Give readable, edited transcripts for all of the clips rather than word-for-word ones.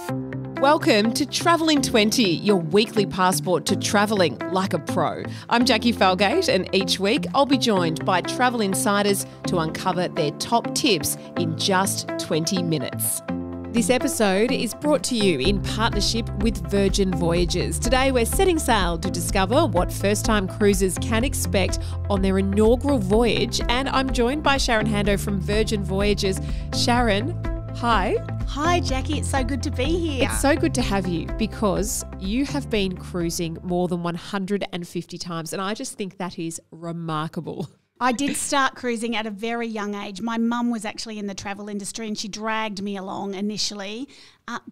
Welcome to Travel in 20, your weekly passport to travelling like a pro. I'm Jacqui Felgate, and each week I'll be joined by travel insiders to uncover their top tips in just 20 minutes. This episode is brought to you in partnership with Virgin Voyages. Today we're setting sail to discover what first-time cruisers can expect on their inaugural voyage, and I'm joined by Sharon Hando from Virgin Voyages. Sharon, hi. Hi, Jacqui. It's so good to be here. It's so good to have you because you have been cruising more than 150 times, and I just think that is remarkable. I did start cruising at a very young age. My mum was actually in the travel industry and she dragged me along initially,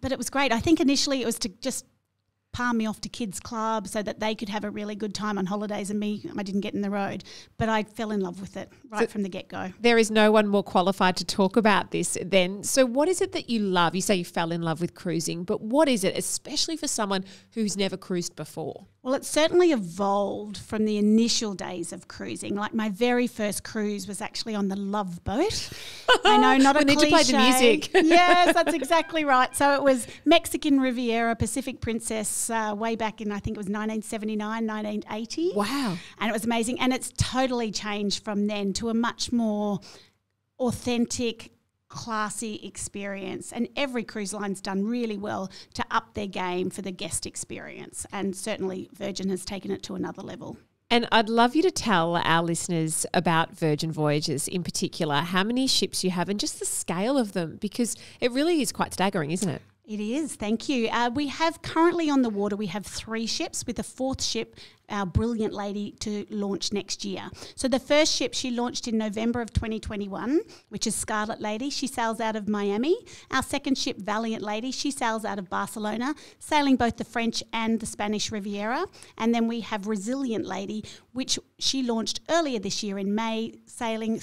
but it was great. I think initially it was to just palm me off to kids' club so that they could have a really good time on holidays and I didn't get in the road. But I fell in love with it from the get-go. There is no one more qualified to talk about this then. So what is it that you love? You say you fell in love with cruising, but what is it, especially for someone who's never cruised before? Well, it's certainly evolved from the initial days of cruising. Like my very first cruise was actually on the Love Boat. I know, not a cliche. We need to play the music. Yes, that's exactly right. So it was Mexican Riviera, Pacific Princess, way back in, I think it was 1979, 1980. Wow. And it was amazing. And it's totally changed from then to a much more authentic, classy experience, and every cruise line's done really well to up their game for the guest experience, and certainly Virgin has taken it to another level. And I'd love you to tell our listeners about Virgin Voyages in particular, how many ships you have and just the scale of them, because it really is quite staggering, isn't it? It is, thank you. We have currently on the water, we have 3 ships with a 4th ship, our brilliant lady, to launch next year. So the first ship she launched in November of 2021, which is Scarlet Lady. She sails out of Miami. Our second ship, Valiant Lady, she sails out of Barcelona, sailing both the French and the Spanish Riviera. And then we have Resilient Lady, which she launched earlier this year in May, sailing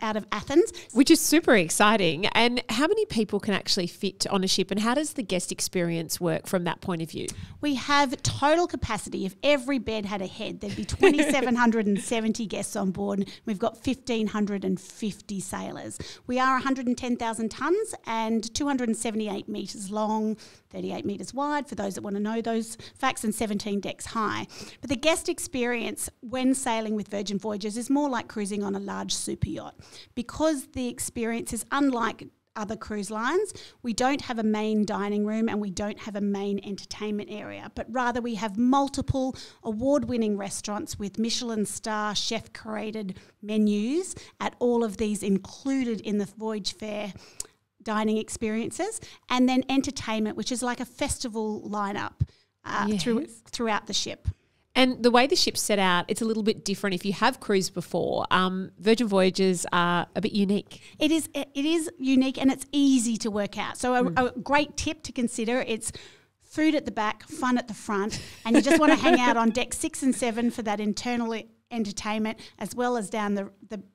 out of Athens. Which is super exciting. And how many people can actually fit on a ship, and how does the guest experience work from that point of view? We have total capacity. If every bed had a head, there'd be 2,770 guests on board. We've got 1,550 sailors. We are 110,000 tonnes and 278 metres long, 38 metres wide, for those that want to know those facts, and 17 decks high. But the guest experience when sailing with Virgin Voyages is more like cruising on a large super yacht. Because the experience is unlike other cruise lines, we don't have a main dining room and we don't have a main entertainment area, but rather we have multiple award-winning restaurants with Michelin-starred chef-curated menus at all of these included in the voyage fare dining experiences, and then entertainment, which is like a festival lineup throughout the ship. And the way the ship's set out, it's a little bit different. If you have cruised before, Virgin Voyages are a bit unique. It is unique, and it's easy to work out. So a great tip to consider, it's food at the back, fun at the front, and you just want to hang out on deck 6 and 7 for that internal entertainment, as well as down the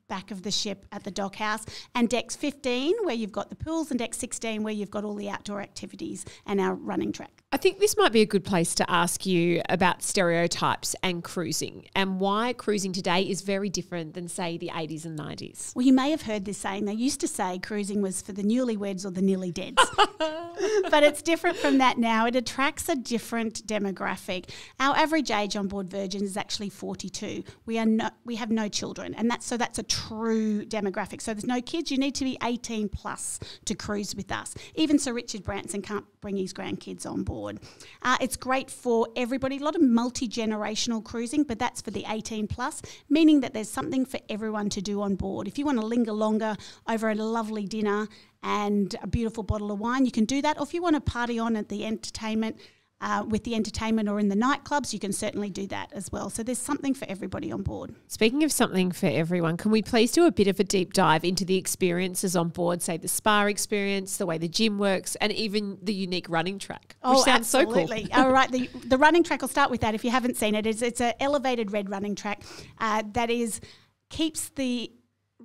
back of the ship at the dockhouse, and decks 15 where you've got the pools, and deck 16 where you've got all the outdoor activities and our running track. I think this might be a good place to ask you about stereotypes and cruising, and why cruising today is very different than, say, the 80s and 90s. Well, you may have heard this saying. They used to say cruising was for the newlyweds or the nearly deads. But it's different from that now. It attracts a different demographic. Our average age on board Virgin is actually 42. We have no children, and that's a true demographic. So there's no kids. You need to be 18 plus to cruise with us. Even Sir Richard Branson can't bring his grandkids on board. It's great for everybody. A lot of multi-generational cruising, but that's for the 18 plus, meaning that there's something for everyone to do on board. If you want to linger longer over a lovely dinner and a beautiful bottle of wine, you can do that. Or if you want to party on at the entertainment, with the entertainment or in the nightclubs, you can certainly do that as well. So there's something for everybody on board. Speaking of something for everyone, can we please do a bit of a deep dive into the experiences on board, say the spa experience, the way the gym works, and even the unique running track, which sounds absolutely. So cool. All right, the running track, I'll start with that if you haven't seen it. It's an elevated red running track that keeps the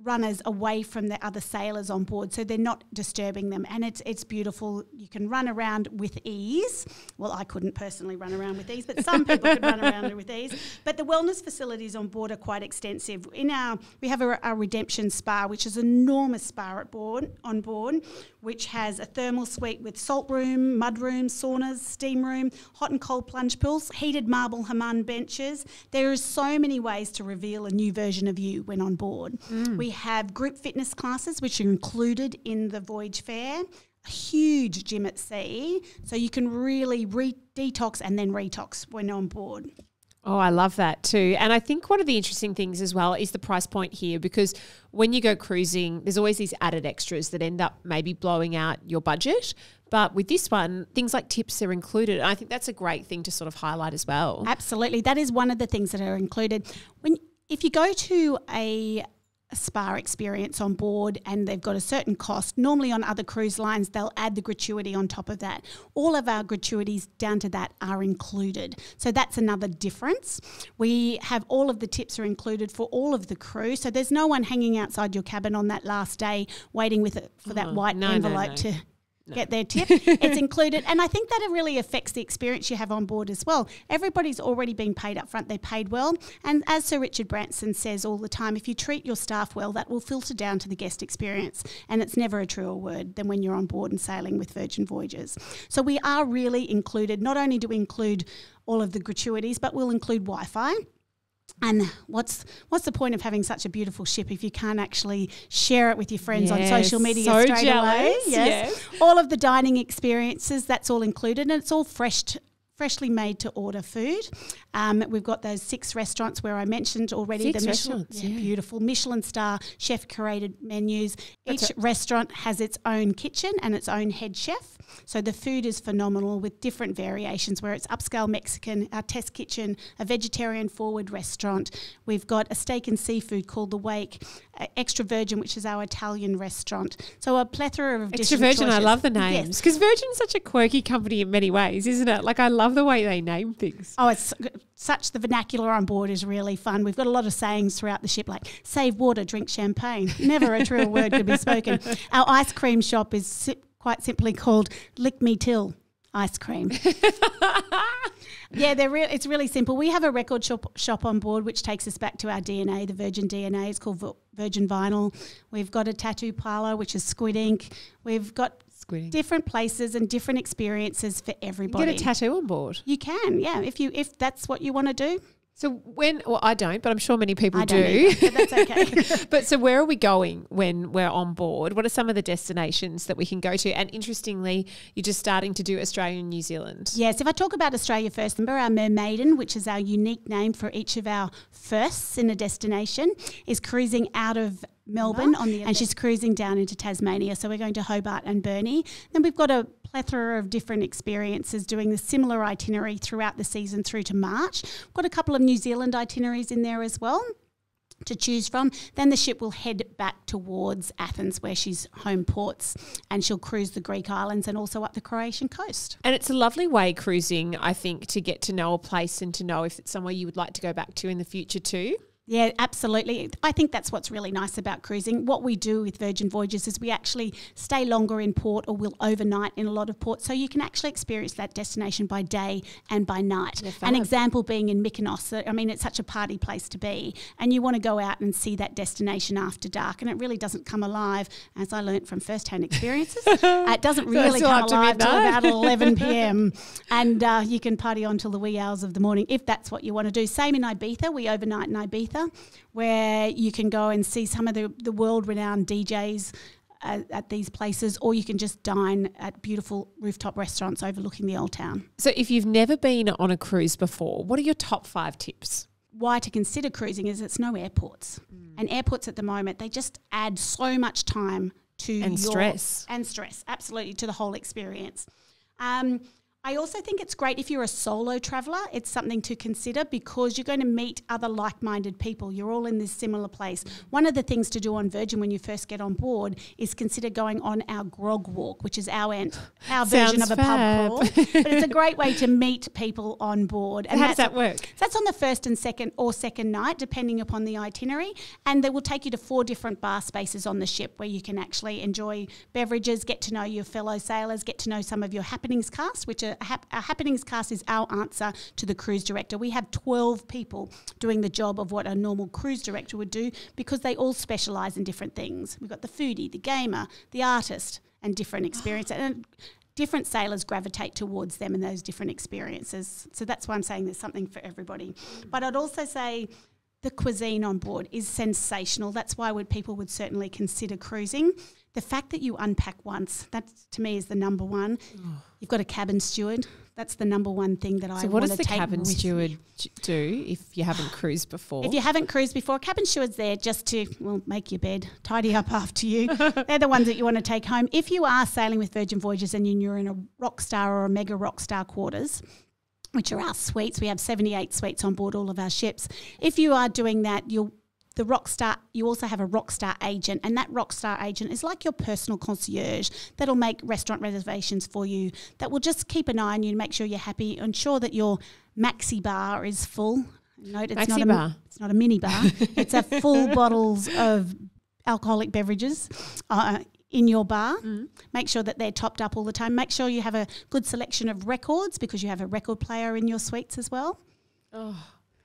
runners away from the other sailors on board, so they're not disturbing them, and it's beautiful. You can run around with ease. Well, I couldn't personally run around with ease, but some people could run around with ease. But the wellness facilities on board are quite extensive. We have a redemption spa, which is an enormous spa on board, which has a thermal suite with salt room, mud room, saunas, steam room, hot and cold plunge pools, heated marble hammam benches. There are so many ways to reveal a new version of you when on board. We have group fitness classes, which are included in the voyage fare, a huge gym at sea, so you can really detox and then retox when on board. Oh, I love that too. And I think one of the interesting things as well is the price point here, because when you go cruising, there's always these added extras that end up maybe blowing out your budget. But with this one, things like tips are included. And I think that's a great thing to sort of highlight as well. Absolutely. That is one of the things that are included. If you go to a spa experience on board and they've got a certain cost, normally on other cruise lines they'll add the gratuity on top of that. All of our gratuities down to that are included, so that's another difference. We have all of the tips are included for all of the crew, so there's no one hanging outside your cabin on that last day waiting for that white envelope to get their tip. It's included, and I think that it really affects the experience you have on board as well. Everybody's already been paid up front, they're paid well, and as Sir Richard Branson says all the time, if you treat your staff well, that will filter down to the guest experience, and it's never a truer word than when you're on board and sailing with Virgin Voyages. So we are really included. Not only do we include all of the gratuities, but we'll include Wi-Fi. And what's the point of having such a beautiful ship if you can't actually share it with your friends on social media so straight jealous. away? Yes. All of the dining experiences, that's all included, and it's all freshly made to order food. We've got those 6 restaurants where I mentioned already. 6 restaurants, yeah. Beautiful Michelin-star chef curated menus. Each restaurant has its own kitchen and its own head chef. So the food is phenomenal with different variations, where it's upscale Mexican, our test kitchen, a vegetarian forward restaurant. We've got a steak and seafood called The Wake, Extra Virgin, which is our Italian restaurant. So a plethora of Extra different Virgin, choices. I love the names, because Virgin's such a quirky company in many ways, isn't it? Like, I love the way they name things. Oh, it's such, the vernacular on board is really fun. We've got a lot of sayings throughout the ship, like save water, drink champagne. Never a truer word could be spoken. Our ice cream shop is quite simply called Lick Me Till Ice Cream. Yeah, it's really simple. We have a record shop on board which takes us back to our DNA, the Virgin DNA. It's called Virgin Vinyl. We've got a tattoo parlour, which is Squid Ink. We've got different places and different experiences for everybody. You get a tattoo on board. You can, yeah, if that's what you want to do. So I don't, but I'm sure many people do. Either, but that's okay. But so where are we going when we're on board? What are some of the destinations that we can go to? And interestingly, you're just starting to do Australia and New Zealand. Yes, if I talk about Australia first, remember our Mermaiden, which is our unique name for each of our firsts in a destination, is cruising out of Melbourne and she's cruising down into Tasmania. So we're going to Hobart and Burnie. Then we've got a plethora of different experiences doing the similar itinerary throughout the season through to March. We've got a couple of New Zealand itineraries in there as well to choose from. Then the ship will head back towards Athens, where she's home ports, and she'll cruise the Greek islands and also up the Croatian coast. And it's a lovely way, cruising, I think, to get to know a place and to know if it's somewhere you would like to go back to in the future too. Yeah, absolutely. I think that's what's really nice about cruising. What we do with Virgin Voyages is we actually stay longer in port, or we'll overnight in a lot of ports, so you can actually experience that destination by day and by night. An example being in Mykonos. I mean, it's such a party place to be, and you want to go out and see that destination after dark, and it really doesn't come alive, as I learnt from first-hand experiences. It doesn't really come alive till about 11 p.m, and you can party on till the wee hours of the morning if that's what you want to do. Same in Ibiza. We overnight in Ibiza, where you can go and see some of the world-renowned DJs at these places, or you can just dine at beautiful rooftop restaurants overlooking the old town. So if you've never been on a cruise before, what are your top 5 tips? Why to consider cruising is it's no airports. And airports at the moment, they just add so much time to stress. And stress, absolutely, to the whole experience. I also think it's great if you're a solo traveller. It's something to consider because you're going to meet other like-minded people. You're all in this similar place. One of the things to do on Virgin when you first get on board is consider going on our grog walk, which is our version of a pub crawl. But it's a great way to meet people on board. And how does that work? That's on the first and second night, depending upon the itinerary. And they will take you to 4 different bar spaces on the ship where you can actually enjoy beverages, get to know your fellow sailors, get to know some of your happenings cast, which are a happenings cast is our answer to the cruise director. We have 12 people doing the job of what a normal cruise director would do because they all specialise in different things. We've got the foodie, the gamer, the artist, and different experiences. And different sailors gravitate towards them and those different experiences. So that's why I'm saying there's something for everybody. But I'd also say the cuisine on board is sensational. That's why people would certainly consider cruising. The fact that you unpack once, that to me is the number one. You've got a cabin steward. That's the number one thing that I want to take. So what does the cabin steward do if you haven't cruised before? If you haven't cruised before, cabin steward's there just to, make your bed, tidy up after you. They're the ones that you want to take home. If you are sailing with Virgin Voyages and you're in a Rockstar or a Mega Rockstar quarters, which are our suites, we have 78 suites on board all of our ships. If you are doing that, you also have a Rockstar agent, and that Rockstar agent is like your personal concierge that'll make restaurant reservations for you, that will just keep an eye on you and make sure you're happy, ensure that your maxi bar is full. Note, it's not a mini bar. It's a full bottles of alcoholic beverages in your bar. Make sure that they're topped up all the time. Make sure you have a good selection of records because you have a record player in your suites as well.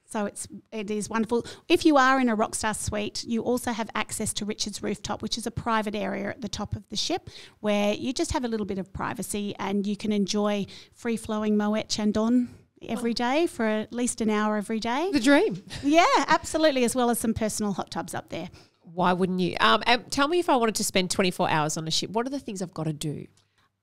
So it is wonderful. If you are in a Rockstar suite, you also have access to Richard's Rooftop, which is a private area at the top of the ship where you just have a little bit of privacy and you can enjoy free-flowing Moet Chandon every day for at least an hour every day. The dream. Yeah, absolutely, as well as some personal hot tubs up there. Why wouldn't you? Tell me if I wanted to spend 24 hours on a ship, what are the things I've got to do?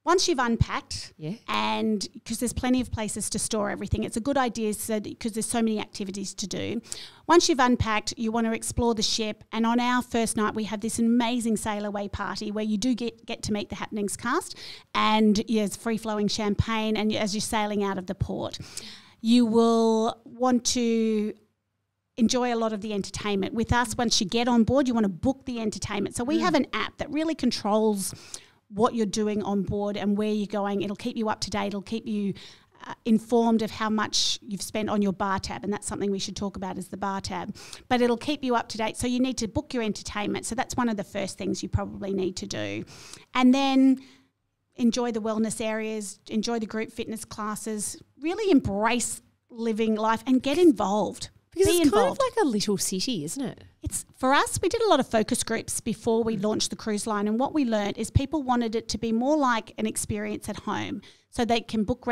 Once you've unpacked, and because there's plenty of places to store everything, it's a good idea because there's so many activities to do. Once you've unpacked, you want to explore the ship, and on our first night we have this amazing sail away party where you do get to meet the happenings cast, and there's free-flowing champagne, and as you're sailing out of the port. You will want to enjoy a lot of the entertainment. With us, once you get on board, you want to book the entertainment. So we have an app that really controls what you're doing on board and where you're going. It'll keep you up to date. It'll keep you informed of how much you've spent on your bar tab, and that's something we should talk about is the bar tab. But it'll keep you up to date. So you need to book your entertainment. So that's one of the first things you probably need to do. And then enjoy the wellness areas, enjoy the group fitness classes, really embrace living life and get involved. Because it's kind of like a little city, isn't it? It's for us, we did a lot of focus groups before we launched the cruise line, and what we learned is people wanted it to be more like an experience at home. So they can book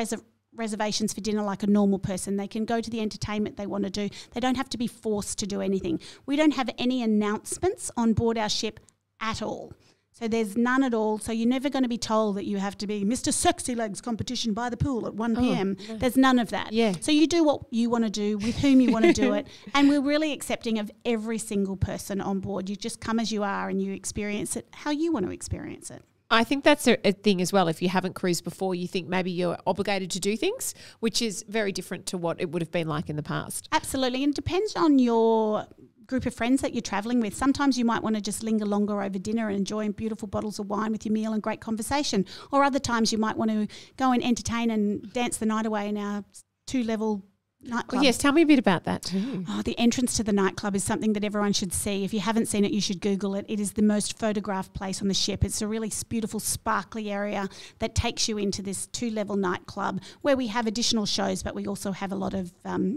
reservations for dinner like a normal person. They can go to the entertainment they want to do. They don't have to be forced to do anything. We don't have any announcements on board our ship at all. So there's none at all. So you're never going to be told that you have to be Mr. Sexy Legs competition by the pool at 1 p.m. No. There's none of that. Yeah. So you do what you want to do with whom you want to do it. And we're really accepting of every single person on board. You just come as you are and you experience it how you want to experience it. I think that's a thing as well. If you haven't cruised before, you think maybe you're obligated to do things, which is very different to what it would have been like in the past. Absolutely. And it depends on your group of friends that you're travelling with. Sometimes you might want to just linger longer over dinner and enjoy beautiful bottles of wine with your meal and great conversation. Or other times you might want to go and entertain and dance the night away in our 2-level nightclub. Oh, yes, tell me a bit about that too. Oh, the entrance to the nightclub is something that everyone should see. If you haven't seen it, you should Google it. It is the most photographed place on the ship. It's a really beautiful, sparkly area that takes you into this 2-level nightclub where we have additional shows, but we also have a lot of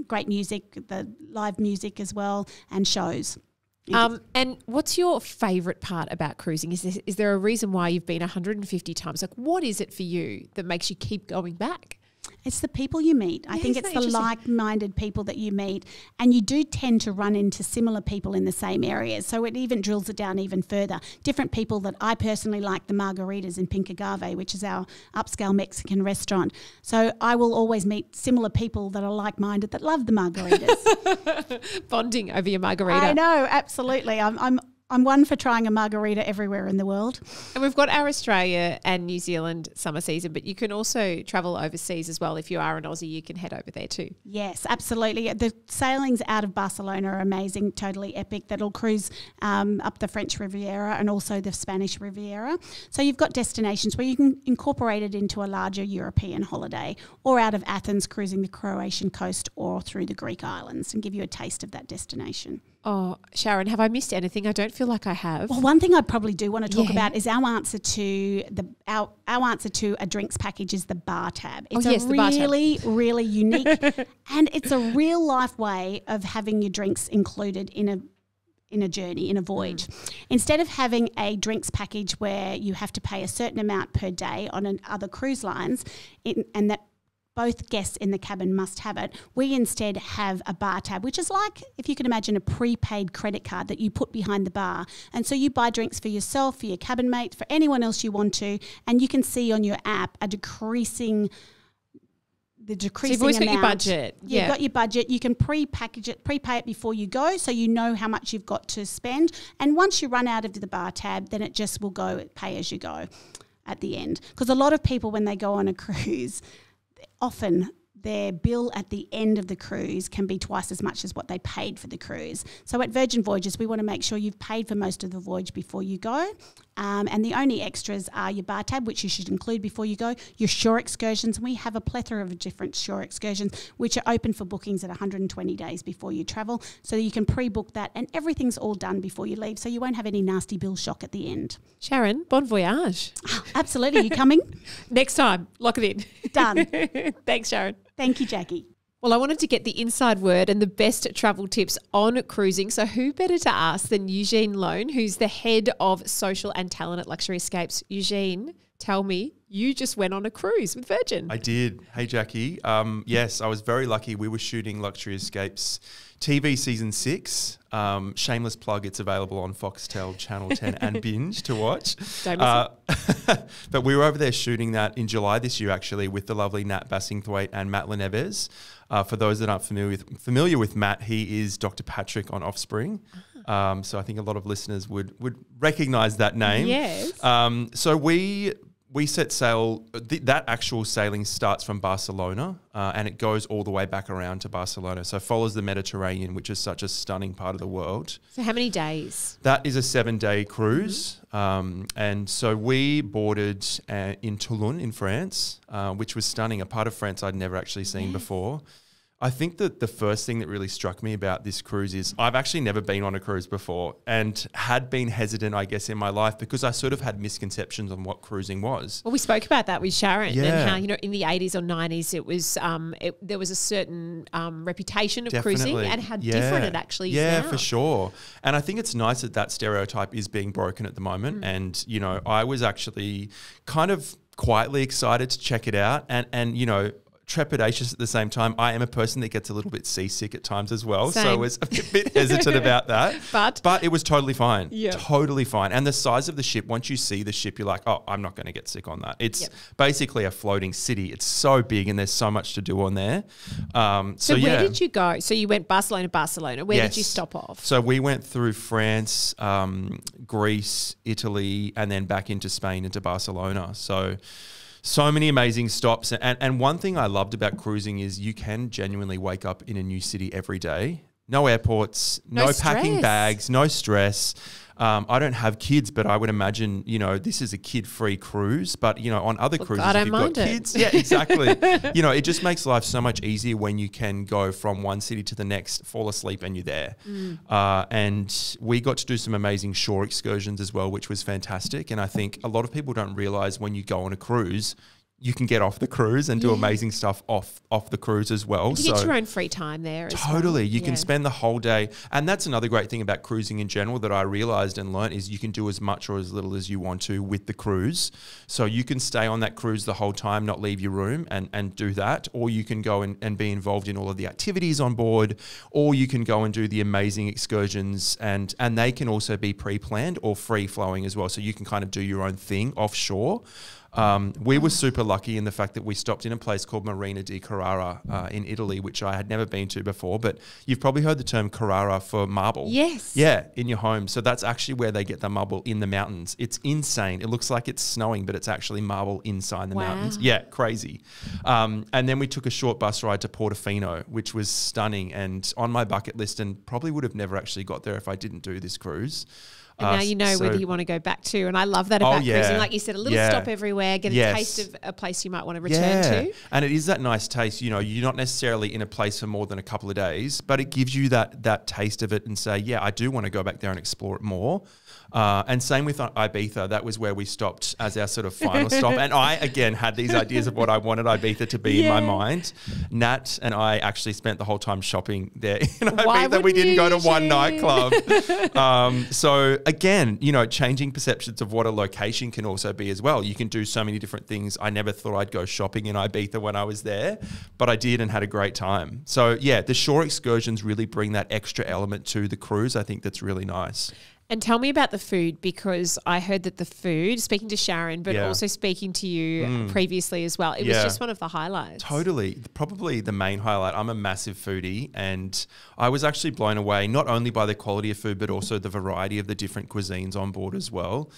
great music, the live music as well, and shows. And what's your favourite part about cruising? Is there a reason why you've been 150 times? Like, what is it for you that makes you keep going back? It's the people you meet. I think it's the like-minded people that you meet, and you do tend to run into similar people in the same areas. So it even drills it down even further. Different people that I personally like the margaritas in Pink Agave, which is our upscale Mexican restaurant. So I will always meet similar people that are like-minded that love the margaritas. Bonding over your margarita. I know, absolutely. I'm one for trying a margarita everywhere in the world. And we've got our Australia and New Zealand summer season, but you can also travel overseas as well. If you are an Aussie, you can head over there too. Yes, absolutely. The sailings out of Barcelona are amazing, totally epic. That'll cruise up the French Riviera and also the Spanish Riviera. So you've got destinations where you can incorporate it into a larger European holiday, or out of Athens cruising the Croatian coast or through the Greek islands, and give you a taste of that destination. Oh, Sharon, have I missed anything? I don't feel like I have. Well, one thing I probably do want to talk about is our answer to our answer to a drinks package is the bar tab. It's a really, really unique and it's a real life way of having your drinks included in a journey, in a voyage. Instead of having a drinks package where you have to pay a certain amount per day on other cruise lines, and that both guests in the cabin must have it, we instead have a bar tab, which is like, if you can imagine, a prepaid credit card that you put behind the bar. And so you buy drinks for yourself, for your cabin mate, for anyone else you want to, and you can see on your app a decreasing so you've always amount. got your budget. You've got your budget. You can prepay it before you go, so you know how much you've got to spend. And once you run out of the bar tab, then it just will go pay as you go at the end. Because a lot of people, when they go on a cruise, often their bill at the end of the cruise can be twice as much as what they paid for the cruise. So at Virgin Voyages, we want to make sure you've paid for most of the voyage before you go. And the only extras are your bar tab, which you should include before you go, your shore excursions. And we have a plethora of different shore excursions, which are open for bookings at 120 days before you travel. So you can pre-book that, and everything's all done before you leave, so you won't have any nasty bill shock at the end. Sharon, bon voyage. Oh, absolutely. You coming? Next time. Lock it in. Done. Thanks, Sharon. Thank you, Jacqui. Well, I wanted to get the inside word and the best travel tips on cruising. So who better to ask than Eugene Loane, who's the head of social and talent at Luxury Escapes. Eugene, tell me, you just went on a cruise with Virgin. I did. Hey, Jacqui. Yes, I was very lucky. We were shooting Luxury Escapes TV Season 6. Shameless plug, it's available on Foxtel, Channel 10 and Binge to watch. Don't miss it. But we were over there shooting that in July this year, actually, with the lovely Nat Bassingthwaite and Matt Leneves. For those that aren't familiar with Matt, he is Dr. Patrick on Offspring. So I think a lot of listeners would recognise that name. Yes. So we set sail, that actual sailing starts from Barcelona and it goes all the way back around to Barcelona. So follows the Mediterranean, which is such a stunning part of the world. So how many days? That is a 7-day cruise. And so we boarded in Toulon in France, which was stunning, a part of France I'd never actually seen before. I think that the first thing that really struck me about this cruise is I've actually never been on a cruise before and had been hesitant, I guess, in my life because I sort of had misconceptions on what cruising was. Well, we spoke about that with Sharon and how, in the 80s or 90s, it was there was a certain reputation of cruising and how different it actually is now. Yeah, for sure. And I think it's nice that stereotype is being broken at the moment. And, I was actually kind of quietly excited to check it out and trepidatious at the same time. I am a person that gets a little bit seasick at times as well. Same. So I was a bit hesitant about that. But it was totally fine. Yep. Totally fine. And the size of the ship, once you see the ship, you're like, oh, I'm not going to get sick on that. It's basically a floating city. It's so big and there's so much to do on there. So where did you go? So you went Barcelona. Where did you stop off? So we went through France, Greece, Italy, and then back into Spain, into Barcelona. So many amazing stops. And one thing I loved about cruising is you can genuinely wake up in a new city every day. No airports, no packing bags, no stress. I don't have kids, but I would imagine, this is a kid-free cruise. But, on other cruises, if you've got kids. Yeah, exactly. It just makes life so much easier when you can go from one city to the next, fall asleep and you're there. And we got to do some amazing shore excursions as well, which was fantastic. And I think a lot of people don't realise when you go on a cruise, you can get off the cruise and do amazing stuff off the cruise as well. You get your own free time there as well. Totally. You can spend the whole day. And that's another great thing about cruising in general that I realised and learnt is you can do as much or as little as you want to with the cruise. So you can stay on that cruise the whole time, not leave your room and do that. Or you can go and be involved in all of the activities on board. Or you can go and do the amazing excursions and they can also be pre-planned or free-flowing as well. So you can kind of do your own thing offshore. We were super lucky in the fact that we stopped in a place called Marina di Carrara in Italy, which I had never been to before, but you've probably heard the term Carrara for marble. Yes. Yeah, in your home. So that's actually where they get the marble, in the mountains. It's insane. It looks like it's snowing, but it's actually marble inside the mountains. Yeah, crazy. And then we took a short bus ride to Portofino, which was stunning and on my bucket list, and probably would have never actually got there if I didn't do this cruise. And now you know whether you want to go back to. And I love that about cruising. Like you said, a little stop everywhere, get a taste of a place you might want to return to. And it is that nice taste. You know, you're not necessarily in a place for more than a couple of days, but it gives you that taste of it and say, yeah, I do want to go back there and explore it more. And same with Ibiza. That was where we stopped as our sort of final stop. And I, again, had these ideas of what I wanted Ibiza to be in my mind. Nat and I actually spent the whole time shopping there in Ibiza. We didn't go to one nightclub. So again, you know, changing perceptions of what a location can also be as well. You can do so many different things. I never thought I'd go shopping in Ibiza when I was there, but I did and had a great time. So yeah, the shore excursions really bring that extra element to the cruise. I think that's really nice. And tell me about the food, because I heard that the food, speaking to Sharon, but also speaking to you previously as well, it was just one of the highlights. Totally. Probably the main highlight. I'm a massive foodie, and I was actually blown away not only by the quality of food, but also the variety of the different cuisines on board as well.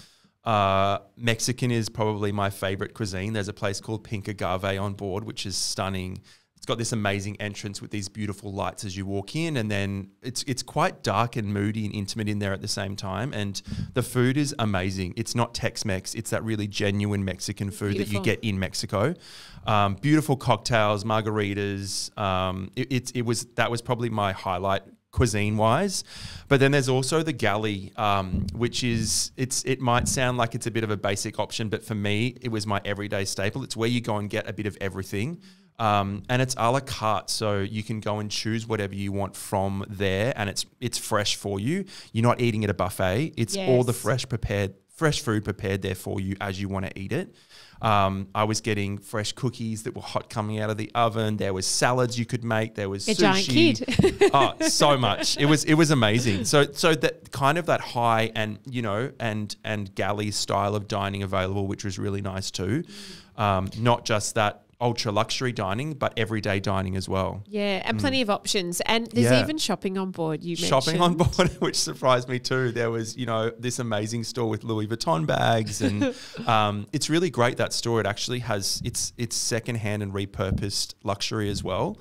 Mexican is probably my favorite cuisine. There's a place called Pink Agave on board, which is stunning. It's got this amazing entrance with these beautiful lights as you walk in, and then it's quite dark and moody and intimate in there at the same time. And the food is amazing. It's not Tex-Mex. It's that really genuine Mexican food that you get in Mexico. Beautiful cocktails, margaritas. That was probably my highlight cuisine-wise. But then there's also the galley, which is, it might sound like it's a bit of a basic option, but for me, it was my everyday staple. It's where you go and get a bit of everything. And it's a la carte, so you can go and choose whatever you want from there, and it's fresh for you. You're not eating at a buffet. It's all the fresh food prepared there for you as you want to eat it. I was getting fresh cookies that were hot coming out of the oven. There was salads you could make. There was sushi. Giant kid. Oh, so much. It was amazing. So that kind of that high and and galley style of dining available, which was really nice too. Not just that ultra luxury dining, but everyday dining as well. Yeah, and plenty of options. And there's even shopping on board, you mentioned. Shopping on board, which surprised me too. There was, this amazing store with Louis Vuitton bags, and it's really great, that store. It actually has, it's secondhand and repurposed luxury as well.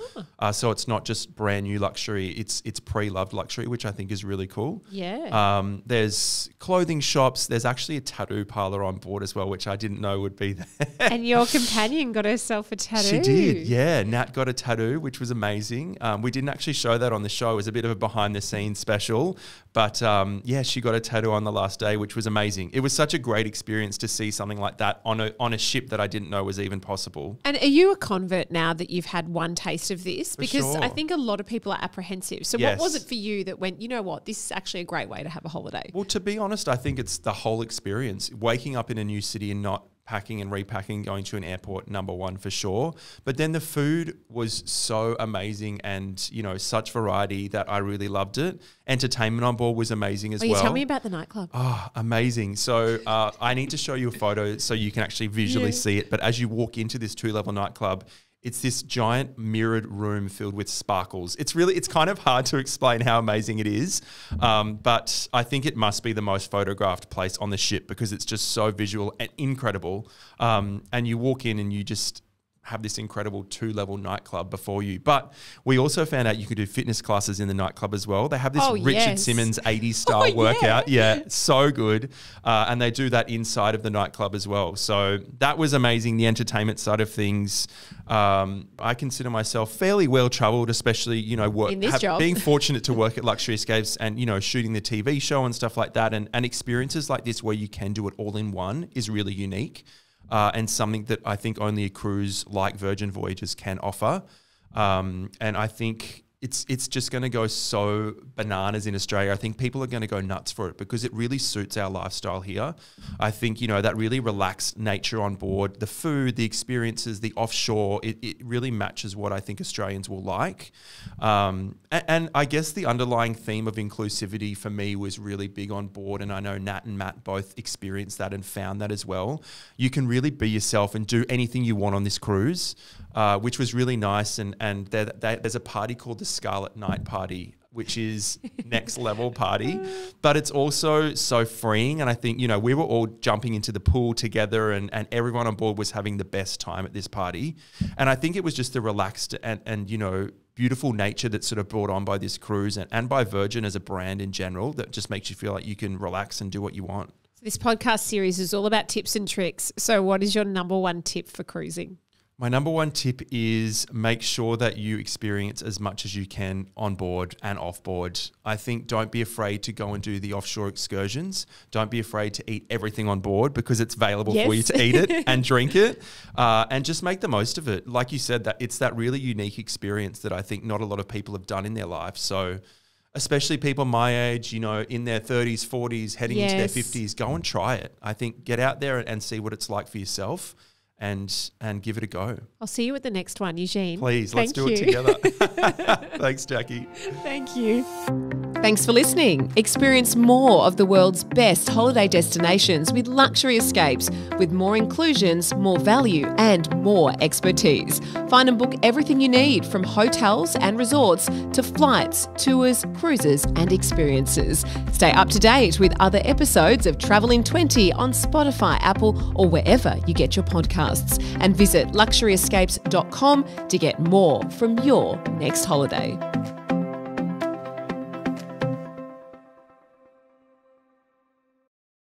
So it's not just brand new luxury, it's pre-loved luxury, which I think is really cool. Yeah. There's clothing shops. There's actually a tattoo parlour on board as well, which I didn't know would be there. And your companion got herself a tattoo. She did, yeah. Nat got a tattoo, which was amazing. We didn't actually show that on the show. It was a bit of a behind-the-scenes special. But, she got a tattoo on the last day, which was amazing. It was such a great experience to see something like that on a ship that I didn't know was even possible. And are you a convert now that you've had one taste of this? Because sure. I think a lot of people are apprehensive. So what was it for you that went, you know what, this is actually a great way to have a holiday? Well, to be honest, I think it's the whole experience. Waking up in a new city and not packing and repacking, going to an airport, number one for sure. But then the food was so amazing and, such variety that I really loved it. Entertainment on board was amazing as well. Tell me about the nightclub. Oh, amazing. So I need to show you a photo so you can actually visually see it. But as you walk into this 2-level nightclub, it's this giant mirrored room filled with sparkles. It's kind of hard to explain how amazing it is, but I think it must be the most photographed place on the ship because it's just so visual and incredible. And you walk in and you just have this incredible 2-level nightclub before you. But we also found out you could do fitness classes in the nightclub as well. They have this Richard Simmons 80s style workout. Yeah, so good. And they do that inside of the nightclub as well. So that was amazing, the entertainment side of things. I consider myself fairly well traveled, especially, in this job. Being fortunate to work at Luxury Escapes and, shooting the TV show and stuff like that. And experiences like this where you can do it all in one is really unique. And something that I think only a cruise like Virgin Voyages can offer. And I think it's just going to go so bananas in Australia. I think people are going to go nuts for it because it really suits our lifestyle here. I think, that really relaxed nature on board, the food, the experiences, the offshore, it really matches what I think Australians will like. And I guess the underlying theme of inclusivity for me was really big on board. And I know Nat and Matt both experienced that and found that as well. You can really be yourself and do anything you want on this cruise, which was really nice. And there's a party called the Scarlet Night Party, which is next level party, but it's also so freeing. And I think, we were all jumping into the pool together and everyone on board was having the best time at this party. And I think it was just the relaxed and beautiful nature that's sort of brought on by this cruise and by Virgin as a brand in general that just makes you feel like you can relax and do what you want. This podcast series is all about tips and tricks. So what is your number one tip for cruising? My number one tip is make sure that you experience as much as you can on board and off board. I think don't be afraid to go and do the offshore excursions. Don't be afraid to eat everything on board because it's available for you to eat it and drink it, and just make the most of it. Like you said, that it's that really unique experience that I think not a lot of people have done in their life. So especially people my age, in their 30s, 40s, heading into their 50s, go and try it. I think get out there and see what it's like for yourself. And give it a go. I'll see you at the next one, Eugene. Please, let's do it together. Thanks, Jacqui. Thank you. Thanks for listening. Experience more of the world's best holiday destinations with Luxury Escapes, with more inclusions, more value and more expertise. Find and book everything you need from hotels and resorts to flights, tours, cruises and experiences. Stay up to date with other episodes of Travel in 20 on Spotify, Apple or wherever you get your podcasts. And visit luxuryescapes.com to get more from your next holiday.